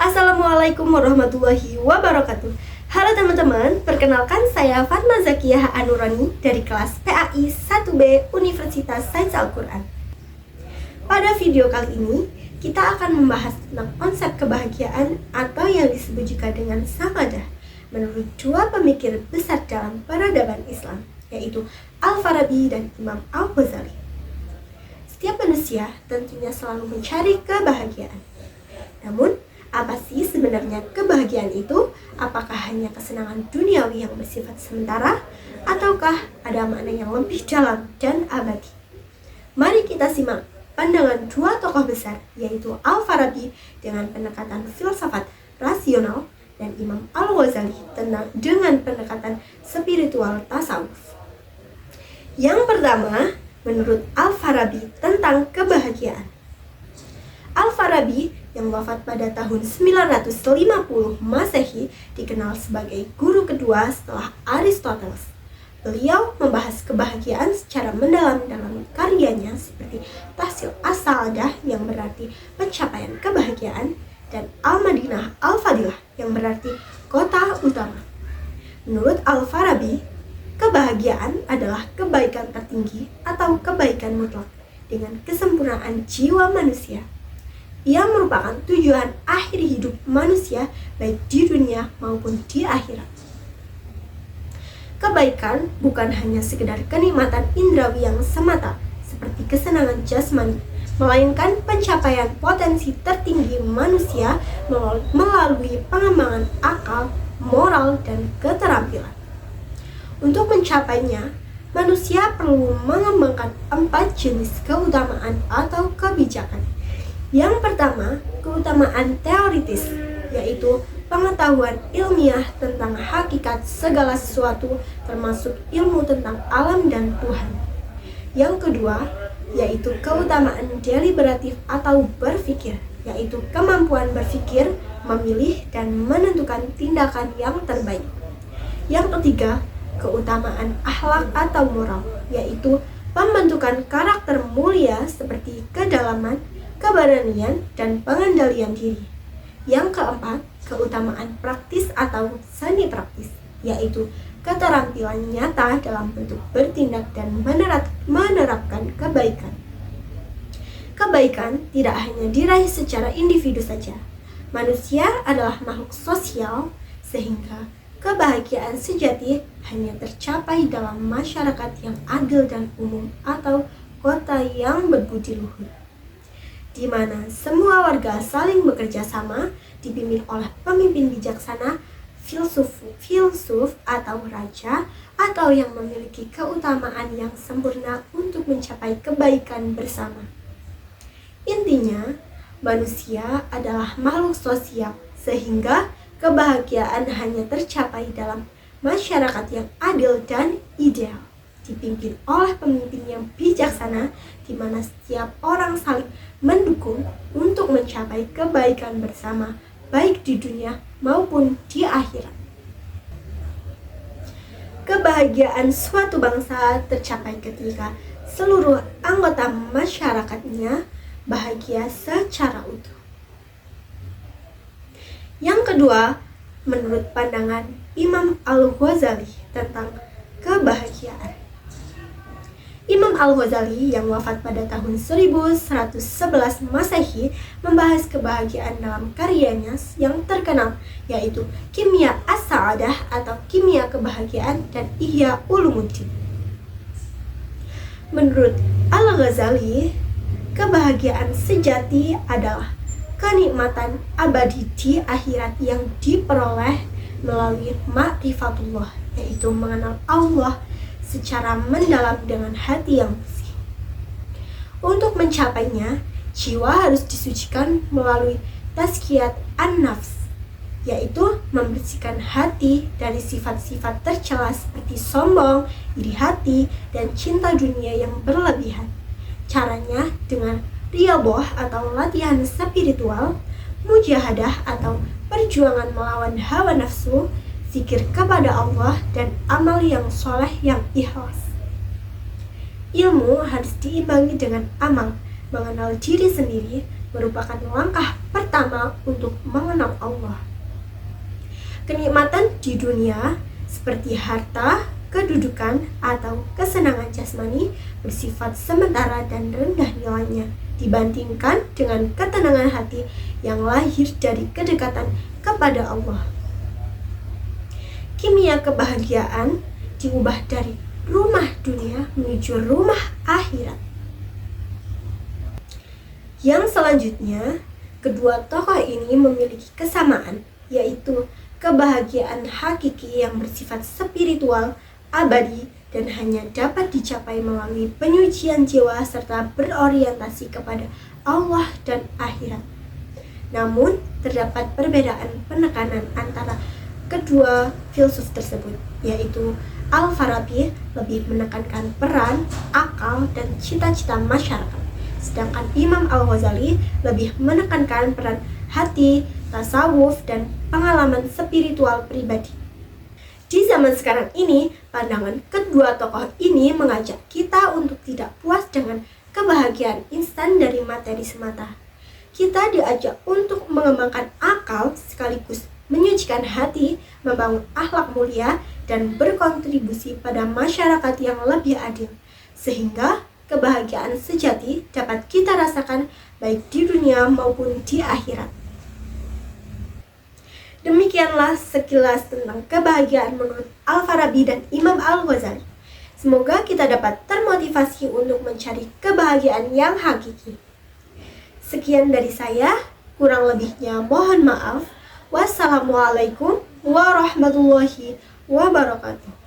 Assalamualaikum warahmatullahi wabarakatuh. Halo teman-teman, perkenalkan saya Fatma Zakiyah Anurani dari kelas PAI 1B Universitas Sains Al-Quran. Pada video kali ini, kita akan membahas tentang konsep kebahagiaan atau yang disebut juga dengan sa'adah menurut dua pemikir besar dalam peradaban Islam, yaitu Al-Farabi dan Imam Al-Ghazali. Setiap manusia tentunya selalu mencari kebahagiaan. Namun, apa sih sebenarnya kebahagiaan itu? Apakah hanya kesenangan duniawi yang bersifat sementara? Ataukah ada makna yang lebih dalam dan abadi? Mari kita simak pandangan dua tokoh besar, yaitu Al-Farabi dengan pendekatan filsafat rasional dan Imam Al-Ghazali dengan pendekatan spiritual tasawuf. Yang pertama, menurut Al-Farabi tentang kebahagiaan. Al-Farabi yang wafat pada tahun 950 Masehi dikenal sebagai guru kedua setelah Aristoteles. Beliau membahas kebahagiaan secara mendalam dalam karyanya seperti Tahsil As-Sa'adah yang berarti pencapaian kebahagiaan dan Al-Madinah Al-Fadilah yang berarti kota utama. Menurut Al-Farabi, kebahagiaan adalah kebaikan tertinggi atau kebaikan mutlak dengan kesempurnaan jiwa manusia. Ia merupakan tujuan akhir hidup manusia baik di dunia maupun di akhirat. Kebaikan bukan hanya sekedar kenikmatan indrawi yang semata seperti kesenangan jasmani, melainkan pencapaian potensi tertinggi manusia melalui pengembangan akal, moral, dan keterampilan. Untuk mencapainya, manusia perlu mengembangkan 4 jenis keutamaan atau kebijakan. Yang pertama, keutamaan teoritis, yaitu pengetahuan ilmiah tentang hakikat segala sesuatu, termasuk ilmu tentang alam dan Tuhan. Yang kedua, yaitu keutamaan deliberatif atau berpikir, yaitu kemampuan berpikir, memilih, dan menentukan tindakan yang terbaik. Yang ketiga, keutamaan akhlak atau moral, yaitu pembentukan karakter mulia seperti kedalaman, keberanian, dan pengendalian diri. Yang keempat, keutamaan praktis atau seni praktis, yaitu keterampilan nyata dalam bentuk bertindak dan menerapkan kebaikan. Kebaikan tidak hanya diraih secara individu saja. Manusia adalah makhluk sosial, sehingga kebahagiaan sejati hanya tercapai dalam masyarakat yang adil dan umum atau kota yang berbudi luhur, di mana semua warga saling bekerja sama, dipimpin oleh pemimpin bijaksana, filsuf atau raja, atau yang memiliki keutamaan yang sempurna untuk mencapai kebaikan bersama. Intinya, manusia adalah makhluk sosial, sehingga kebahagiaan hanya tercapai dalam masyarakat yang adil dan ideal, dipimpin oleh pemimpin yang bijaksana, di mana setiap orang saling mendukung untuk mencapai kebaikan bersama, baik di dunia maupun di akhirat. Kebahagiaan suatu bangsa tercapai ketika seluruh anggota masyarakatnya bahagia secara utuh. Yang kedua, menurut pandangan Imam Al-Ghazali tentang kebahagiaan. Imam Al-Ghazali yang wafat pada tahun 1111 Masehi membahas kebahagiaan dalam karyanya yang terkenal, yaitu Kimia As-Sa'adah atau Kimia Kebahagiaan dan Ihya Ulumuddin. Menurut Al-Ghazali, kebahagiaan sejati adalah kenikmatan abadi di akhirat yang diperoleh melalui ma'rifatullah, yaitu mengenal Allah secara mendalam dengan hati yang bersih. Untuk mencapainya, jiwa harus disucikan melalui tazkiyat an-nafs, yaitu membersihkan hati dari sifat-sifat tercela seperti sombong, iri hati, dan cinta dunia yang berlebihan. Caranya dengan riyadhah atau latihan spiritual, mujahadah atau perjuangan melawan hawa nafsu, zikir kepada Allah, dan amal yang soleh yang ikhlas. Ilmu harus diimbangi dengan amal, mengenal diri sendiri, merupakan langkah pertama untuk mengenal Allah. Kenikmatan di dunia seperti harta, kedudukan, atau kesenangan jasmani bersifat sementara dan rendah nilainya dibandingkan dengan ketenangan hati yang lahir dari kedekatan kepada Allah. Kimia kebahagiaan diubah dari rumah dunia menuju rumah akhirat. Yang selanjutnya, kedua tokoh ini memiliki kesamaan, yaitu kebahagiaan hakiki yang bersifat spiritual, abadi, dan hanya dapat dicapai melalui penyucian jiwa serta berorientasi kepada Allah dan akhirat. Namun, terdapat perbedaan penekanan antara kedua filsuf tersebut, yaitu Al-Farabi lebih menekankan peran, akal, dan cita-cita masyarakat, sedangkan Imam Al-Ghazali lebih menekankan peran hati, tasawuf, dan pengalaman spiritual pribadi. Di zaman sekarang ini, pandangan kedua tokoh ini mengajak kita untuk tidak puas dengan kebahagiaan instan dari materi semata. Kita diajak untuk mengembangkan akal sekaligus menyucikan hati, membangun akhlak mulia, dan berkontribusi pada masyarakat yang lebih adil, sehingga kebahagiaan sejati dapat kita rasakan baik di dunia maupun di akhirat. Demikianlah sekilas tentang kebahagiaan menurut Al-Farabi dan Imam Al-Ghazali. Semoga kita dapat termotivasi untuk mencari kebahagiaan yang hakiki. Sekian dari saya, kurang lebihnya mohon maaf. Wassalamualaikum warahmatullahi wabarakatuh.